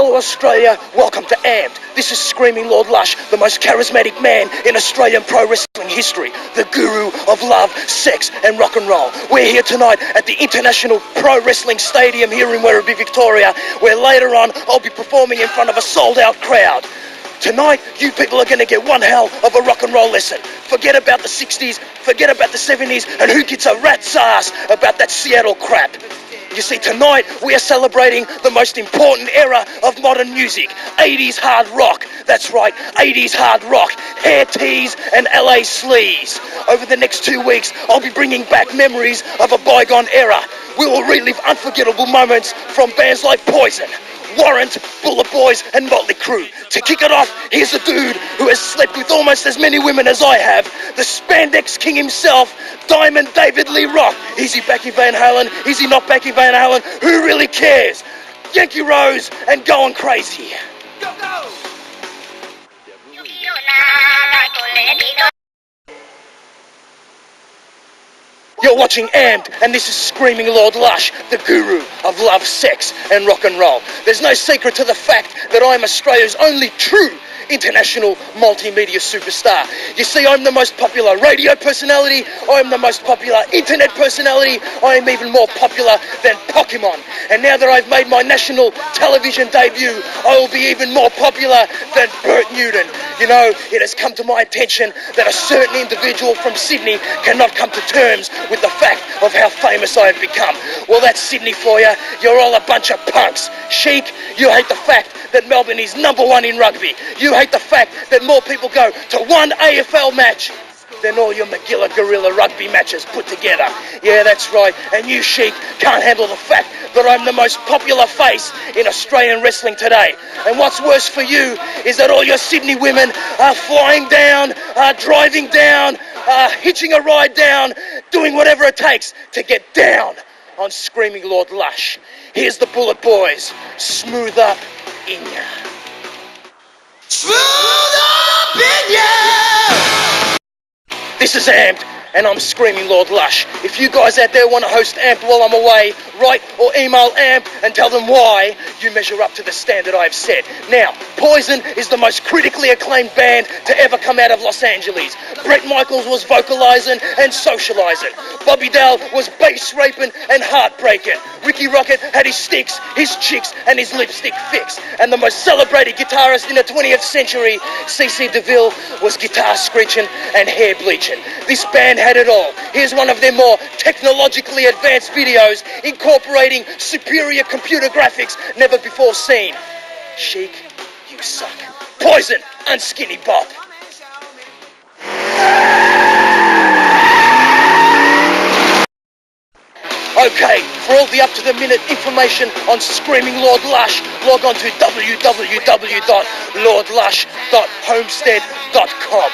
Hello Australia, welcome to Amped. This is Screaming Lord Lush, the most charismatic man in Australian pro wrestling history, the guru of love, sex and rock and roll. We're here tonight at the International Pro Wrestling Stadium here in Werribee, Victoria, where later on I'll be performing in front of a sold out crowd. Tonight, you people are going to get one hell of a rock and roll lesson. Forget about the 60s, forget about the 70s, and who gets a rat's ass about that Seattle crap. You see, tonight we are celebrating the most important era of modern music, 80s hard rock. That's right, 80s hard rock, hair tees and LA sleaze. Over the next 2 weeks, I'll be bringing back memories of a bygone era. We will relive unforgettable moments from bands like Poison, Warrant, Bullet Boys and Motley Crue. To kick it off, here's a dude who has slept with almost as many women as I have, the Spandex King himself, Diamond David Lee Roth. Is he back in Van Halen? Is he not back in Van Halen? Who really cares? Yankee Rose and Going Crazy. Go, go! You're watching Amped, and this is Screaming Lord Lush, the guru of love, sex and rock and roll. There's no secret to the fact that I'm Australia's only true international multimedia superstar. You see, I'm the most popular radio personality, I'm the most popular internet personality, I am even more popular than Pokemon. And now that I've made my national television debut, I will be even more popular than Bert Newton. You know, it has come to my attention that a certain individual from Sydney cannot come to terms with the fact of how famous I have become. Well, that's Sydney for you. You're all a bunch of punks. Sheik, you hate the fact that Melbourne is #1 in rugby. You hate the fact that more people go to one AFL match than all your Magilla Gorilla rugby matches put together. Yeah, that's right. And you, Sheik, can't handle the fact that I'm the most popular face in Australian wrestling today. And what's worse for you is that all your Sydney women are flying down, are driving down, are hitching a ride down, doing whatever it takes to get down on Screaming Lord Lush. Here's the Bullet Boys. Smooth up in ya. Smooth up in ya! This is Amped, and I'm Screaming Lord Lush. If you guys out there want to host Amped while I'm away, write or email Amped and tell them why you measure up to the standard I've set. Now, Poison is the most critically acclaimed band to ever come out of Los Angeles. Bret Michaels was vocalising and socialising. Bobby Dale was bass raping and heartbreaking. Ricky Rocket had his sticks, his chicks and his lipstick fixed. And the most celebrated guitarist in the 20th century, CC DeVille, was guitar screeching and hair bleaching. This band had it all. Here's one of their more technologically advanced videos incorporating superior computer graphics never before seen. Sheik, you suck. Poison, unskinny Bob. Okay, for all the up-to-the-minute information on Screaming Lord Lush, log on to www.lordlush.homestead.com.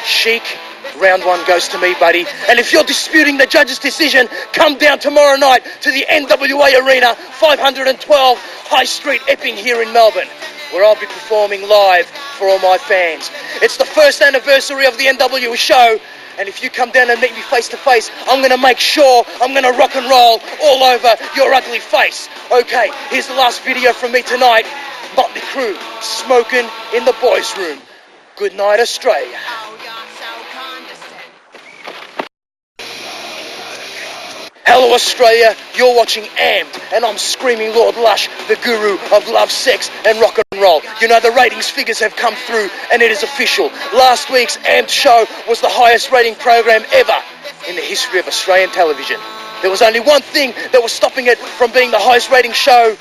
Sheik, round one goes to me, buddy. And if you're disputing the judge's decision, come down tomorrow night to the NWA Arena, 512 High Street, Epping here in Melbourne, where I'll be performing live for all my fans. It's the first anniversary of the NWA show, and if you come down and meet me face to face, I'm going to make sure I'm going to rock and roll all over your ugly face. Okay, here's the last video from me tonight. Motley Crue, Smoking in the Boys' Room. Good night, Australia. Hello Australia, you're watching Amped, and I'm Screaming Lord Lush, the guru of love, sex and rock and roll. You know, the ratings figures have come through and it is official. Last week's Amped show was the highest rating program ever in the history of Australian television. There was only one thing that was stopping it from being the highest rating show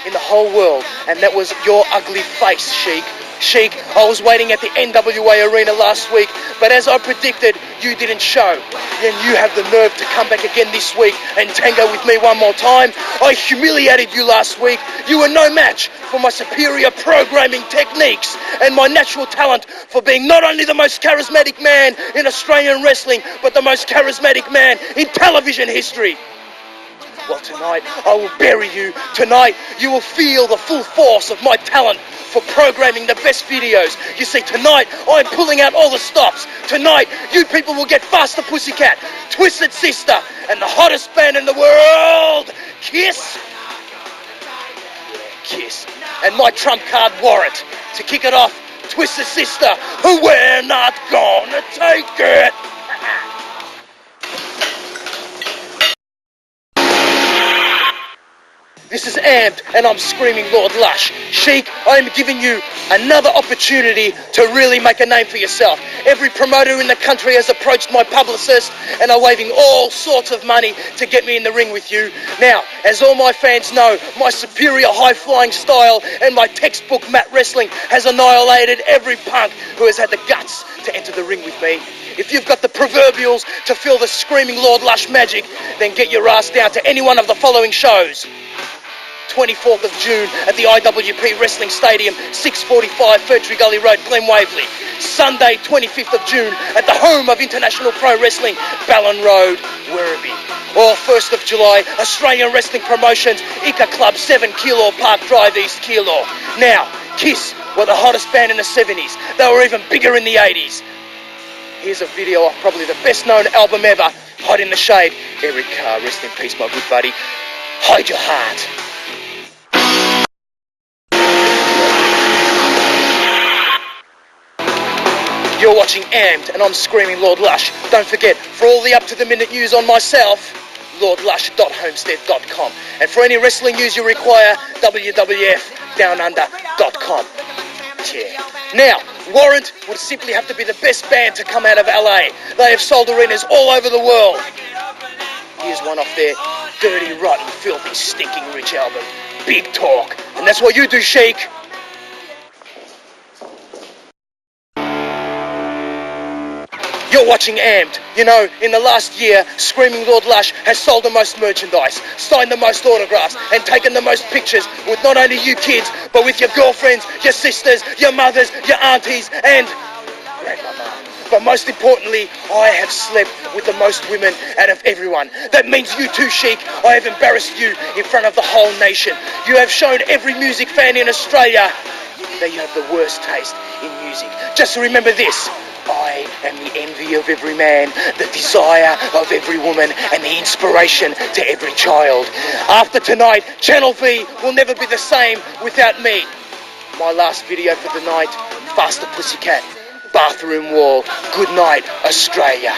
in the whole world, and that was your ugly face, Sheik. Sheik, I was waiting at the NWA Arena last week, but as I predicted, you didn't show. And you have the nerve to come back again this week and tango with me one more time. I humiliated you last week. You were no match for my superior programming techniques and my natural talent for being not only the most charismatic man in Australian wrestling, but the most charismatic man in television history. Well, tonight I will bury you. Tonight you will feel the full force of my talent for programming the best videos. You see, tonight I'm pulling out all the stops. Tonight you people will get Faster Pussycat, Twisted Sister, and the hottest band in the world, Kiss. Kiss. and my trump card Warrant. To kick it off, Twister Sister, we're not gonna take it. This is Amped, and I'm screaming Lord Lush. Sheik, I am giving you another opportunity to really make a name for yourself. Every promoter in the country has approached my publicist and are waving all sorts of money to get me in the ring with you. Now, as all my fans know, my superior high-flying style and my textbook mat wrestling has annihilated every punk who has had the guts to enter the ring with me. If you've got the proverbials to feel the screaming Lord Lush magic, then get your ass down to any one of the following shows. 24th of June at the IWP Wrestling Stadium, 645 Furtree Gully Road, Glen Waverley. Sunday, 25th of June at the home of International Pro Wrestling, Ballon Road, Werribee. Or 1st of July, Australian Wrestling Promotions, Ika Club, 7 Keilor Park Drive, East Keilor. Now, Kiss were the hottest band in the 70s. They were even bigger in the 80s. Here's a video of probably the best known album ever, Hide in the Shade. Eric Carr, rest in peace, my good buddy. Hide your heart. You're watching Amped, and I'm screaming Lord Lush. Don't forget, for all the up-to-the-minute news on myself, lordlush.homestead.com. And for any wrestling news you require, www.downunder.com. Yeah. Now, Warrant would simply have to be the best band to come out of LA. They have sold arenas all over the world. Here's one off their dirty, rotten, filthy, stinking rich album, Big Talk. And that's what you do, Sheik. You're watching Amped. You know, in the last year, Screaming Lord Lush has sold the most merchandise, signed the most autographs, and taken the most pictures with not only you kids, but with your girlfriends, your sisters, your mothers, your aunties, and grandmama. But most importantly, I have slept with the most women out of everyone. That means you too, Sheik. I have embarrassed you in front of the whole nation. You have shown every music fan in Australia that you have the worst taste in music. Just remember this. I am the envy of every man, the desire of every woman, and the inspiration to every child. After tonight, Channel V will never be the same without me. My last video for the night, Faster Pussycat, Bathroom Wall. Good night, Australia.